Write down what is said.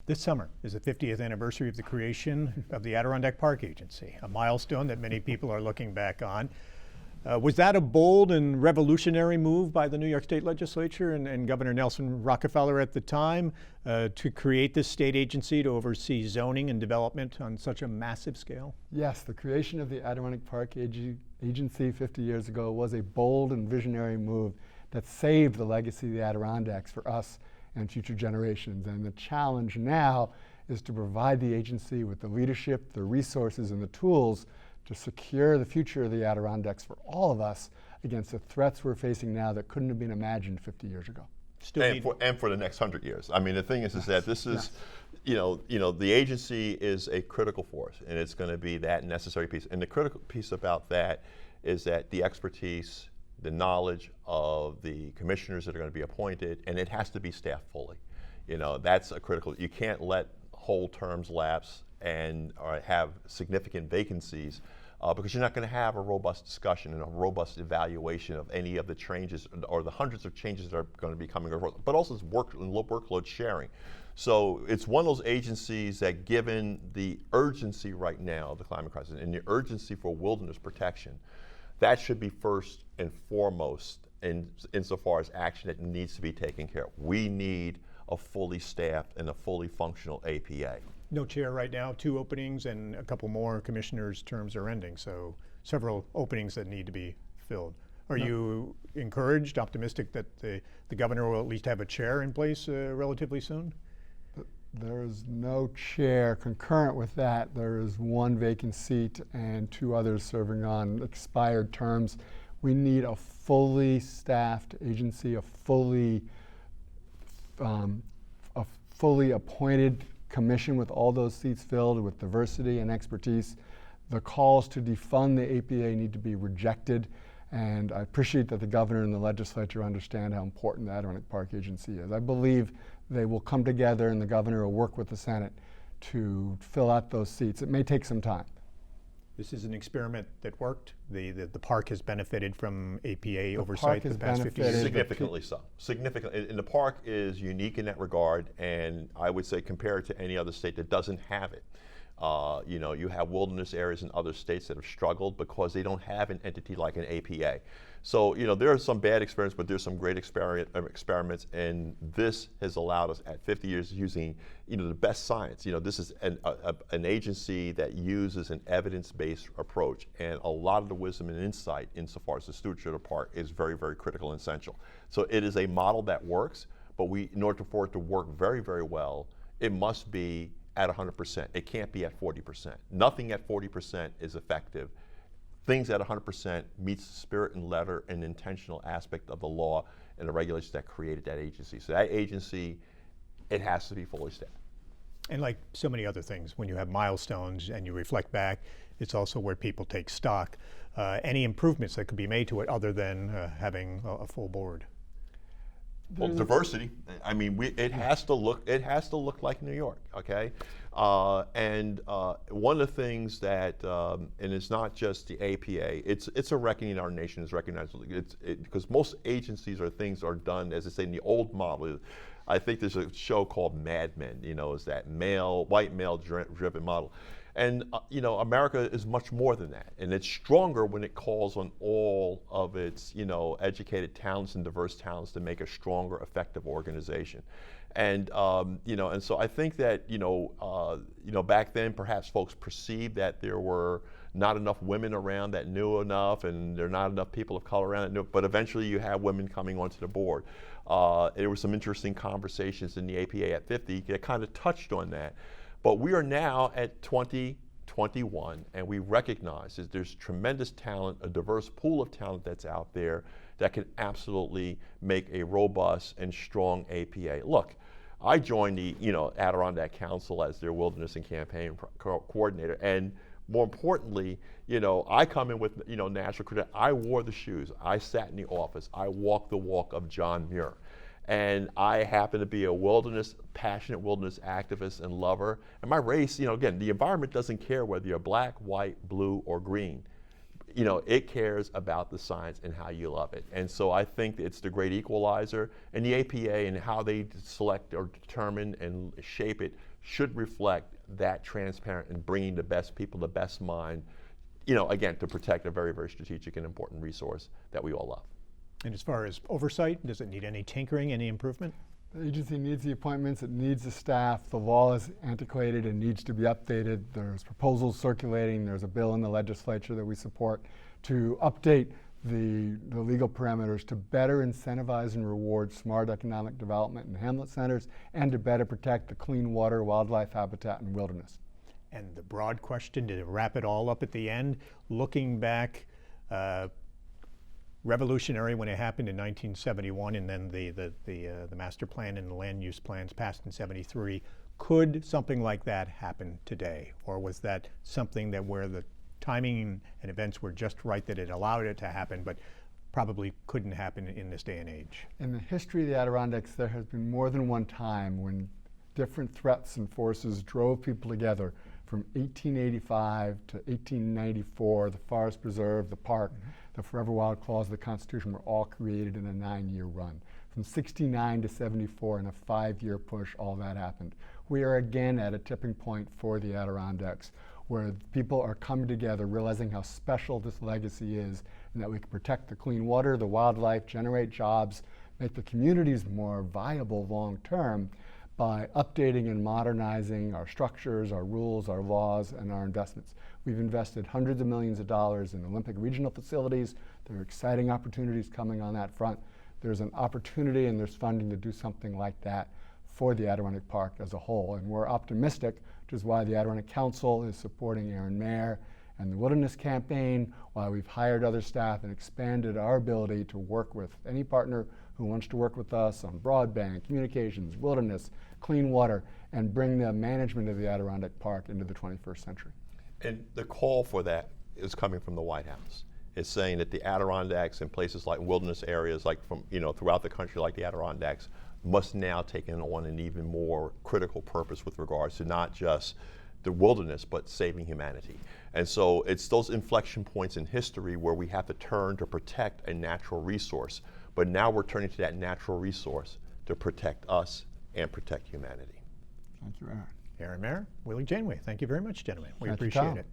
This summer is the 50th anniversary of the creation of the Adirondack Park Agency, a milestone that many people are looking back on. Was that a bold and revolutionary move by the New York State Legislature and Governor Nelson Rockefeller at the time to create this state agency to oversee zoning and development on such a massive scale? Yes, the creation of the Adirondack Park Agency 50 years ago was a bold and visionary move that saved the legacy of the Adirondacks for us and future generations. And the challenge now is to provide the agency with the leadership, the resources, and the tools to secure the future of the Adirondacks for all of us against the threats we're facing now that couldn't have been imagined 50 years ago. And for the next 100 years. I mean, the thing is that this is, the agency is a critical force, and it's going to be that necessary piece. And the critical piece about that is that the expertise, the knowledge of the commissioners that are going to be appointed, and it has to be staffed fully. That's a critical. You can't let whole terms lapse and have significant vacancies because you're not going to have a robust discussion and a robust evaluation of any of the changes or the hundreds of changes that are going to be coming across, but also it's workload sharing. So it's one of those agencies that, given the urgency right now of the climate crisis and the urgency for wilderness protection, that should be first and foremost insofar as action that needs to be taken care of. We need a fully staffed and a fully functional APA. No chair right now, 2 openings, and a couple more commissioners' terms are ending, so several openings that need to be filled. Are you encouraged, optimistic that the governor will at least have a chair in place relatively soon? There is no chair. Concurrent with that, there is 1 vacant seat and 2 others serving on expired terms. We need a fully staffed agency, a fully appointed commission with all those seats filled with diversity and expertise. The calls to defund the APA need to be rejected, and I appreciate that the governor and the legislature understand how important the Adirondack Park Agency is. I believe they will come together and the governor will work with the Senate to fill out those seats. It may take some time. This is an experiment that worked. The park has benefited from APA oversight the past 50 years. Significantly so. Significantly. And the park is unique in that regard, and I would say compared to any other state that doesn't have it. You have wilderness areas in other states that have struggled because they don't have an entity like an APA. So, there are some bad experiments, but there's some great experiments, and this has allowed us at 50 years using, the best science. This is an agency that uses an evidence-based approach, and a lot of the wisdom and insight insofar as the stewardship of the park is very, very critical and essential. So it is a model that works, but in order for it to work very, very well, it must be at 100%. It can't be at 40%. Nothing at 40% is effective. Things at 100% meets the spirit and letter and intentional aspect of the law and the regulations that created that agency. So that agency, it has to be fully staffed. And like so many other things, when you have milestones and you reflect back, it's also where people take stock. Any improvements that could be made to it other than having a full board? Well, diversity. I mean, it has to look like New York, okay? And one of the things that, and it's not just the APA, it's a reckoning our nation is recognized because most agencies or things are done, as I say, in the old model. I think there's a show called Mad Men. Is that white male driven model. And America is much more than that, and it's stronger when it calls on all of its educated talents and diverse talents to make a stronger, effective organization. And and so I think that back then perhaps folks perceived that there were not enough women around that knew enough, and there are not enough people of color around that knew. But eventually, you have women coming onto the board. There were some interesting conversations in the APA at 50 that kind of touched on that. But we are now at 2021, and we recognize that there's tremendous talent, a diverse pool of talent that's out there that can absolutely make a robust and strong APA. Look, I joined the Adirondack Council as their wilderness and campaign coordinator, and more importantly, I come in with natural credentials. I wore the shoes. I sat in the office. I walked the walk of John Mair. And I happen to be a passionate wilderness activist and lover. And my race, again, the environment doesn't care whether you're black, white, blue, or green. you know, it cares about the science and how you love it. And so I think it's the great equalizer, and the APA and how they select or determine and shape it should reflect that transparent and bringing the best people, the best mind, you know, again, to protect a very, very strategic and important resource that we all love. And as far as oversight, does it need any tinkering, any improvement? The agency needs the appointments, it needs the staff. The law is antiquated and needs to be updated. There's proposals circulating. There's a bill in the legislature that we support to update the legal parameters to better incentivize and reward smart economic development in hamlet centers and to better protect the clean water, wildlife habitat, and wilderness. And the broad question, to wrap it all up at the end, looking back, revolutionary when it happened in 1971, and then the master plan and the land use plans passed in 73. Could something like that happen today? Or was that something that where the timing and events were just right that it allowed it to happen, but probably couldn't happen in this day and age? In the history of the Adirondacks, there has been more than one time when different threats and forces drove people together. From 1885 to 1894, the Forest Preserve, the park, the Forever Wild Clause of the Constitution were all created in a 9-year run. From 69 to 74, in a 5-year push, all that happened. We are again at a tipping point for the Adirondacks, where people are coming together, realizing how special this legacy is, and that we can protect the clean water, the wildlife, generate jobs, make the communities more viable long-term, by updating and modernizing our structures, our rules, our laws, and our investments. We've invested hundreds of millions of dollars in Olympic regional facilities. There are exciting opportunities coming on that front. There's an opportunity and there's funding to do something like that for the Adirondack Park as a whole. And we're optimistic, which is why the Adirondack Council is supporting Mair and the Wilderness Campaign, why we've hired other staff and expanded our ability to work with any partner who wants to work with us on broadband, communications, wilderness, clean water, and bring the management of the Adirondack Park into the 21st century. And the call for that is coming from the White House. It's saying that the Adirondacks and places like wilderness areas, like from, you know, throughout the country, like the Adirondacks, must now take on an even more critical purpose with regards to not just the wilderness, but saving humanity. And so it's those inflection points in history where we have to turn to protect a natural resource. But now we're turning to that natural resource to protect us and protect humanity. Thank you, Aaron. Aaron Mair, Willie Janeway, thank you very much, gentlemen. We Thank you, appreciate Tom. it.